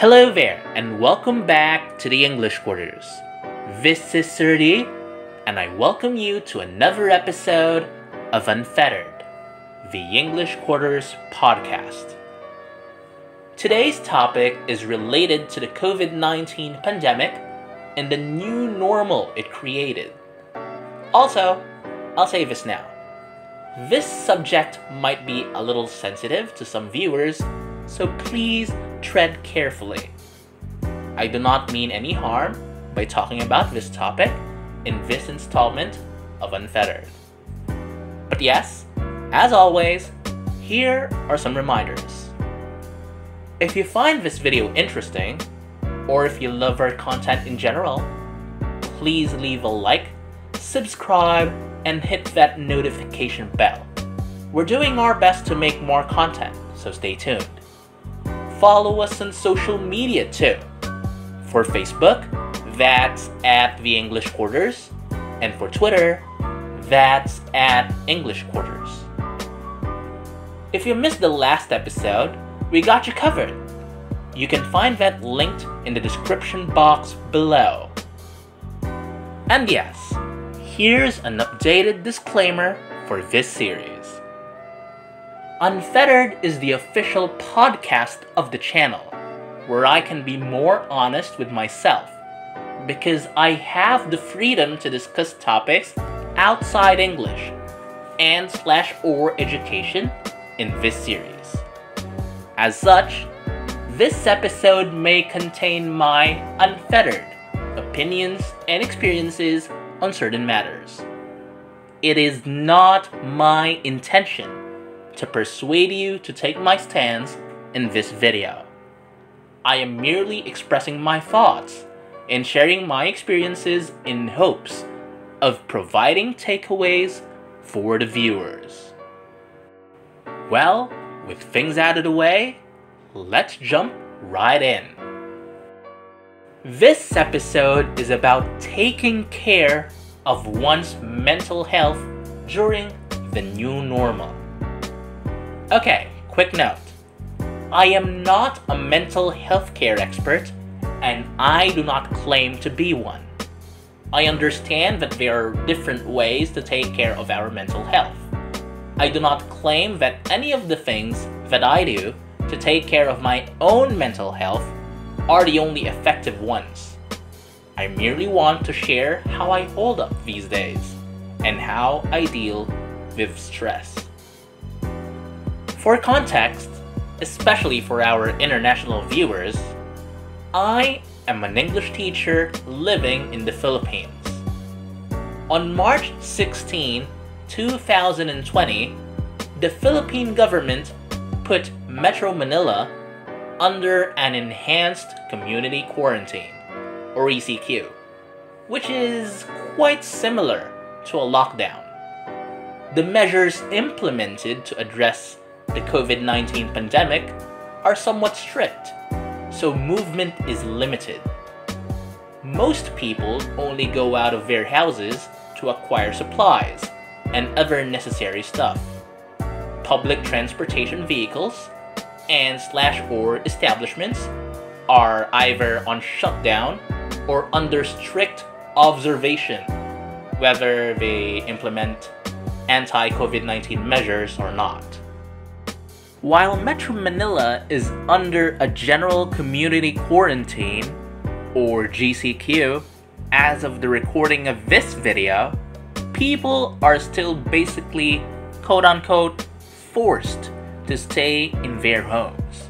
Hello there, and welcome back to the English Quarters. This is Serdi, and I welcome you to another episode of Unfettered, the English Quarters podcast. Today's topic is related to the COVID-19 pandemic and the new normal it created. Also, I'll say this now. This subject might be a little sensitive to some viewers, so please tread carefully. I do not mean any harm by talking about this topic in this installment of Unfettered. But yes, as always, here are some reminders. If you find this video interesting, or if you love our content in general, please leave a like, subscribe, and hit that notification bell. We're doing our best to make more content, so stay tuned. Follow us on social media too. For Facebook, that's at The English Quarters, and for Twitter, that's at English Quarters. If you missed the last episode, we got you covered. You can find that linked in the description box below. And yes, here's an updated disclaimer for this series. Unfettered is the official podcast of the channel, where I can be more honest with myself, because I have the freedom to discuss topics outside English and/or education in this series. As such, this episode may contain my unfettered opinions and experiences on certain matters. It is not my intention to persuade you to take my stance in this video. I am merely expressing my thoughts and sharing my experiences in hopes of providing takeaways for the viewers. Well, with things out of the way, let's jump right in. This episode is about taking care of one's mental health during the new normal. Okay, quick note. I am not a mental health care expert, and I do not claim to be one. I understand that there are different ways to take care of our mental health. I do not claim that any of the things that I do to take care of my own mental health are the only effective ones. I merely want to share how I hold up these days and how I deal with stress. For context, especially for our international viewers, I am an English teacher living in the Philippines. On March 16, 2020, the Philippine government put Metro Manila under an enhanced community quarantine, or ECQ, which is quite similar to a lockdown. The measures implemented to address the COVID-19 pandemic are somewhat strict, so movement is limited. Most people only go out of their houses to acquire supplies and other necessary stuff. Public transportation vehicles and/or establishments are either on shutdown or under strict observation, whether they implement anti-COVID-19 measures or not. While Metro Manila is under a general community quarantine, or GCQ, as of the recording of this video, people are still basically, quote-unquote, forced to stay in their homes.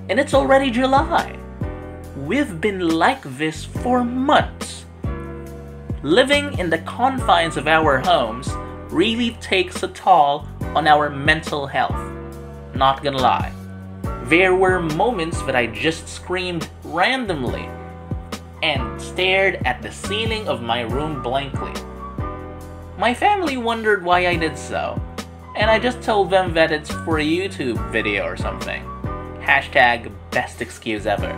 And it's already July. We've been like this for months. Living in the confines of our homes really takes a toll on our mental health. Not gonna lie. There were moments that I just screamed randomly and stared at the ceiling of my room blankly. My family wondered why I did so, and I just told them that it's for a YouTube video or something. Hashtag best excuse ever.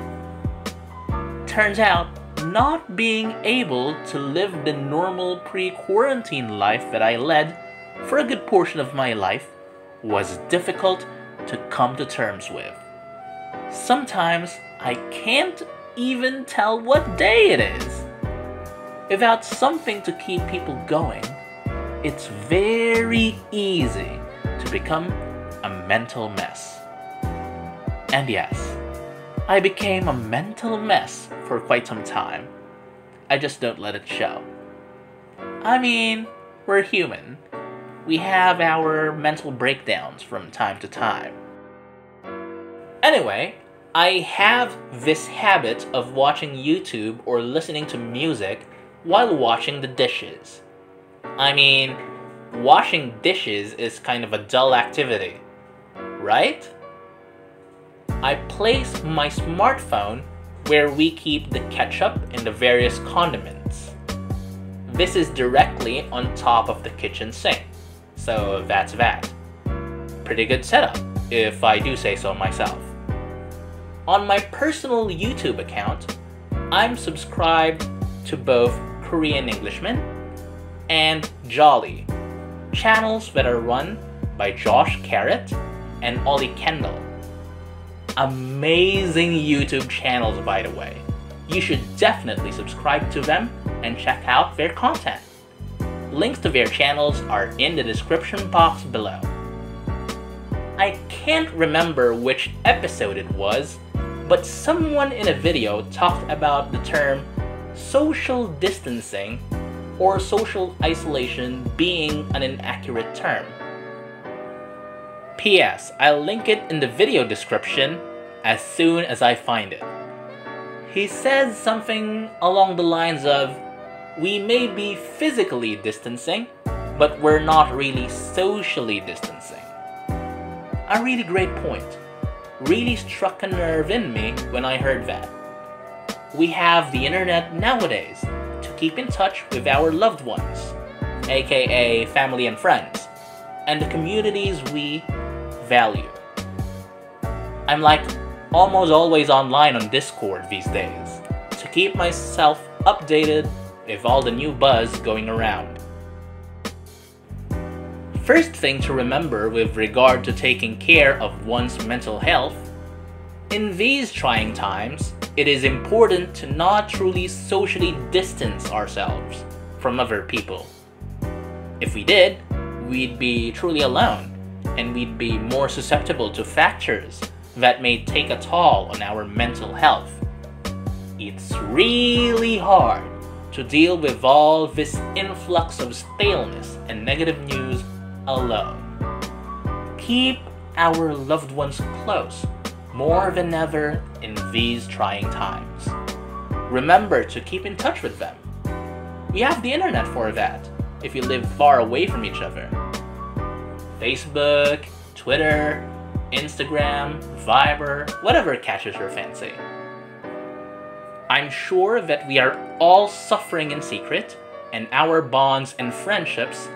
Turns out, not being able to live the normal pre-quarantine life that I led for a good portion of my life was difficult to come to terms with. Sometimes I can't even tell what day it is. Without something to keep people going, it's very easy to become a mental mess. And yes, I became a mental mess for quite some time. I just don't let it show. I mean, we're human. We have our mental breakdowns from time to time. Anyway, I have this habit of watching YouTube or listening to music while washing the dishes. I mean, washing dishes is kind of a dull activity, right? I place my smartphone where we keep the ketchup and the various condiments. This is directly on top of the kitchen sink, so that's that. Pretty good setup, if I do say so myself. On my personal YouTube account, I'm subscribed to both Korean Englishman and Jolly, channels that are run by Josh Carrot and Ollie Kendall. Amazing YouTube channels, by the way. You should definitely subscribe to them and check out their content. Links to their channels are in the description box below. I can't remember which episode it was, but someone in a video talked about the term social distancing or social isolation being an inaccurate term. P.S. I'll link it in the video description as soon as I find it. He says something along the lines of, we may be physically distancing, but we're not really socially distancing. A really great point. Really struck a nerve in me when I heard that. We have the internet nowadays to keep in touch with our loved ones, aka family and friends, and the communities we value. I'm like almost always online on Discord these days to keep myself updated with all the new buzz going around. First thing to remember with regard to taking care of one's mental health, in these trying times, it is important to not truly socially distance ourselves from other people. If we did, we'd be truly alone, and we'd be more susceptible to factors that may take a toll on our mental health. It's really hard to deal with all this influx of staleness and negative news alone. Keep our loved ones close more than ever in these trying times. Remember to keep in touch with them. We have the internet for that if you live far away from each other. Facebook, Twitter, Instagram, Viber, whatever catches your fancy. I'm sure that we are all suffering in secret, and our bonds and friendships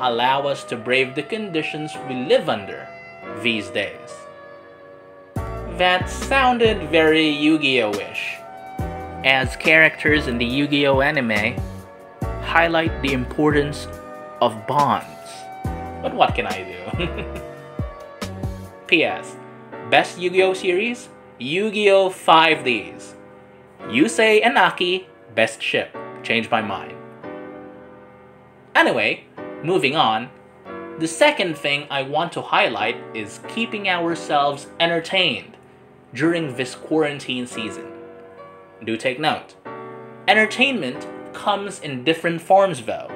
allow us to brave the conditions we live under these days. That sounded very Yu-Gi-Oh-ish, as characters in the Yu-Gi-Oh anime highlight the importance of bonds. But what can I do? P.S. Best Yu-Gi-Oh series? Yu-Gi-Oh 5Ds. Yusei and Aki, best ship. Changed my mind. Anyway, moving on, the second thing I want to highlight is keeping ourselves entertained during this quarantine season. Do take note. Entertainment comes in different forms though,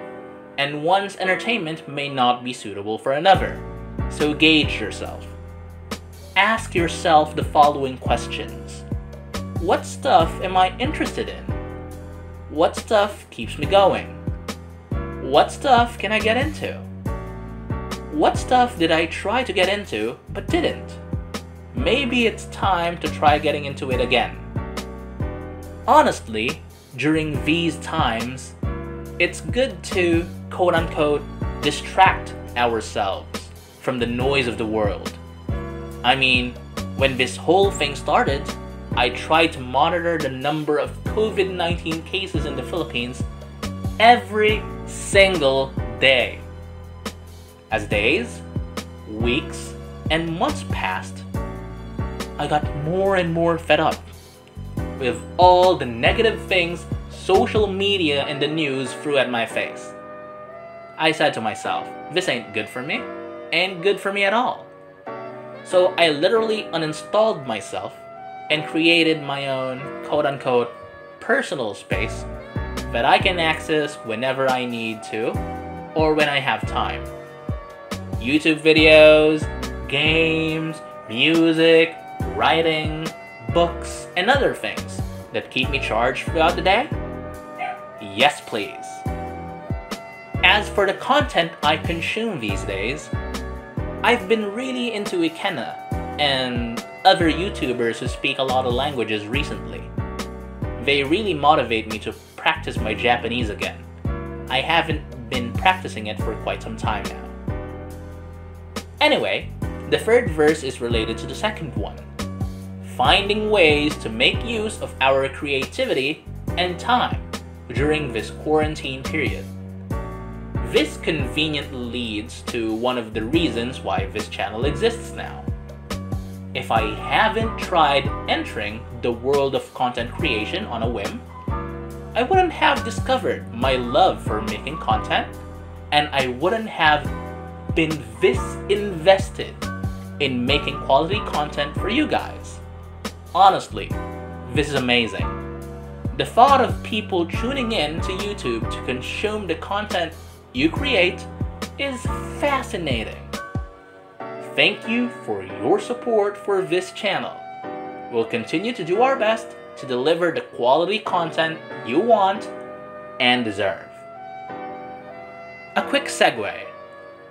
and one's entertainment may not be suitable for another, so gauge yourself. Ask yourself the following questions. What stuff am I interested in? What stuff keeps me going? What stuff can I get into? What stuff did I try to get into but didn't? Maybe it's time to try getting into it again. Honestly, during these times, it's good to, quote-unquote, distract ourselves from the noise of the world. I mean, when this whole thing started, I tried to monitor the number of COVID-19 cases in the Philippines every single day. As days, weeks, and months passed, I got more and more fed up with all the negative things social media and the news threw at my face. I said to myself, this ain't good for me, ain't good for me at all. So I literally uninstalled myself and created my own quote-unquote personal space that I can access whenever I need to or when I have time. YouTube videos, games, music, writing, books, and other things that keep me charged throughout the day? Yes, please. As for the content I consume these days, I've been really into Ikenna and other YouTubers who speak a lot of languages recently. They really motivate me to practice my Japanese again. I haven't been practicing it for quite some time now. Anyway, the third verse is related to the second one. Finding ways to make use of our creativity and time during this quarantine period. This conveniently leads to one of the reasons why this channel exists now. If I haven't tried entering the world of content creation on a whim, I wouldn't have discovered my love for making content, and I wouldn't have been this invested in making quality content for you guys. Honestly, this is amazing. The thought of people tuning in to YouTube to consume the content you create is fascinating. Thank you for your support for this channel. We'll continue to do our best to deliver the quality content you want and deserve. A quick segue.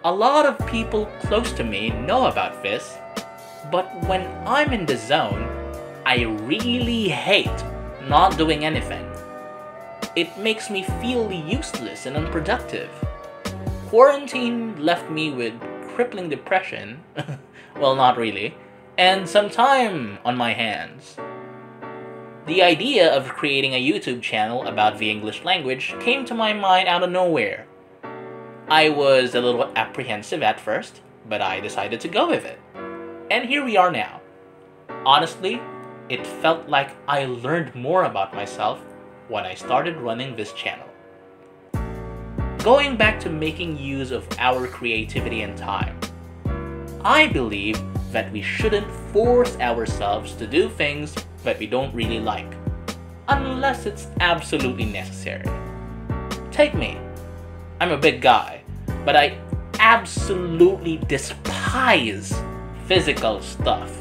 A lot of people close to me know about this, but when I'm in the zone, I really hate not doing anything. It makes me feel useless and unproductive. Quarantine left me with crippling depression, well, not really, and some time on my hands. The idea of creating a YouTube channel about the English language came to my mind out of nowhere. I was a little apprehensive at first, but I decided to go with it. And here we are now. Honestly, it felt like I learned more about myself when I started running this channel. Going back to making use of our creativity and time, I believe that we shouldn't force ourselves to do things that we don't really like, unless it's absolutely necessary. Take me. I'm a big guy, but I absolutely despise physical stuff.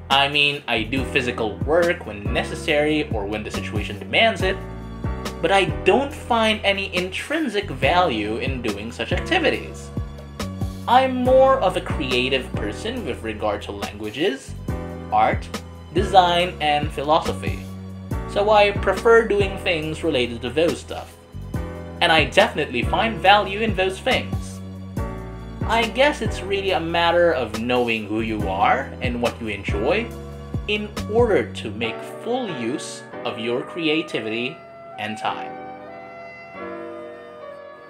I mean, I do physical work when necessary or when the situation demands it, but I don't find any intrinsic value in doing such activities. I'm more of a creative person with regard to languages, art, design, and philosophy, so I prefer doing things related to those stuff. And I definitely find value in those things. I guess it's really a matter of knowing who you are and what you enjoy in order to make full use of your creativity and time.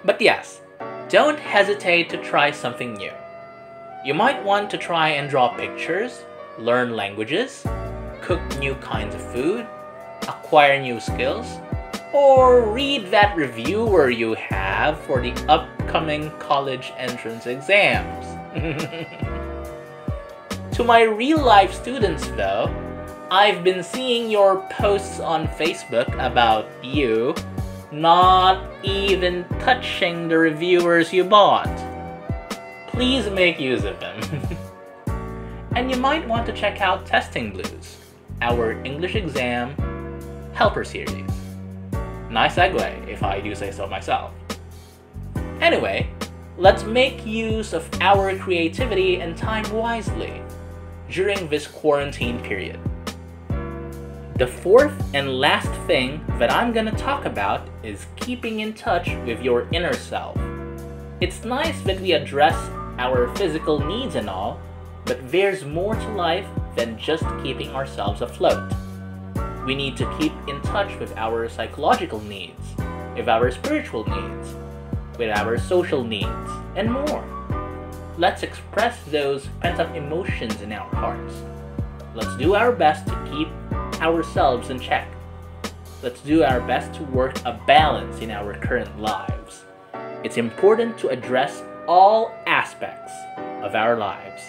But yes, don't hesitate to try something new. You might want to try and draw pictures, learn languages, cook new kinds of food, acquire new skills, or read that reviewer you have for the upcoming college entrance exams. To my real-life students though, I've been seeing your posts on Facebook about you not even touching the reviewers you bought. Please make use of them. And you might want to check out Testing Blues, our English exam helper series. Nice segue, if I do say so myself. Anyway, let's make use of our creativity and time wisely during this quarantine period. The fourth and last thing that I'm gonna talk about is keeping in touch with your inner self. It's nice that we address our physical needs and all, but there's more to life than just keeping ourselves afloat. We need to keep in touch with our psychological needs, with our spiritual needs, with our social needs, and more. Let's express those pent-up emotions in our hearts. Let's do our best to keep ourselves in check. Let's do our best to work a balance in our current lives. It's important to address all aspects of our lives.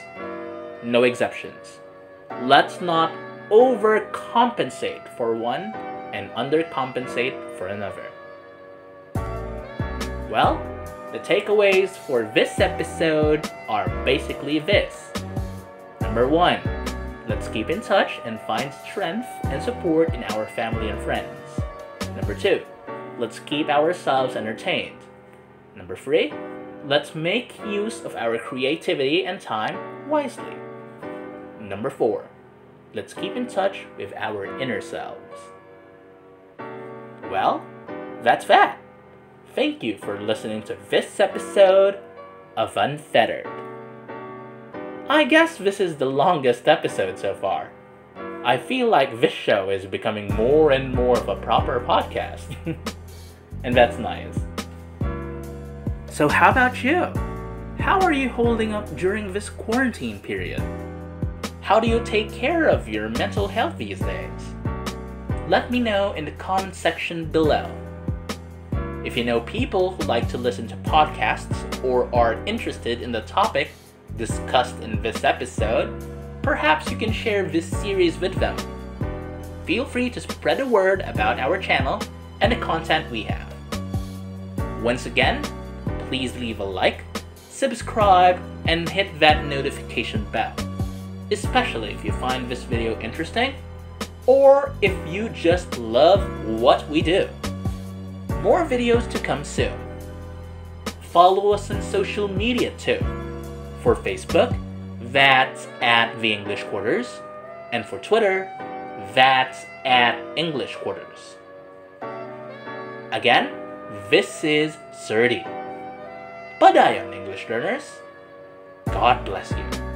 No exceptions. Let's not overcompensate for one and undercompensate for another. Well, the takeaways for this episode are basically this. Number 1, let's keep in touch and find strength and support in our family and friends. Number 2, let's keep ourselves entertained. Number 3, let's make use of our creativity and time wisely. Number 4, let's keep in touch with our inner selves. Well, that's that. Thank you for listening to this episode of Unfettered. I guess this is the longest episode so far. I feel like this show is becoming more and more of a proper podcast. And that's nice. So how about you? How are you holding up during this quarantine period? How do you take care of your mental health these days? Let me know in the comment section below. If you know people who like to listen to podcasts or are interested in the topic discussed in this episode, perhaps you can share this series with them. Feel free to spread the word about our channel and the content we have. Once again, please leave a like, subscribe, and hit that notification bell, especially if you find this video interesting or if you just love what we do. More videos to come soon. Follow us on social media too. For Facebook, that's at The English Quarters, and for Twitter, that's at English Quarters. Again, this is Surdy. Padayon, English learners. God bless you.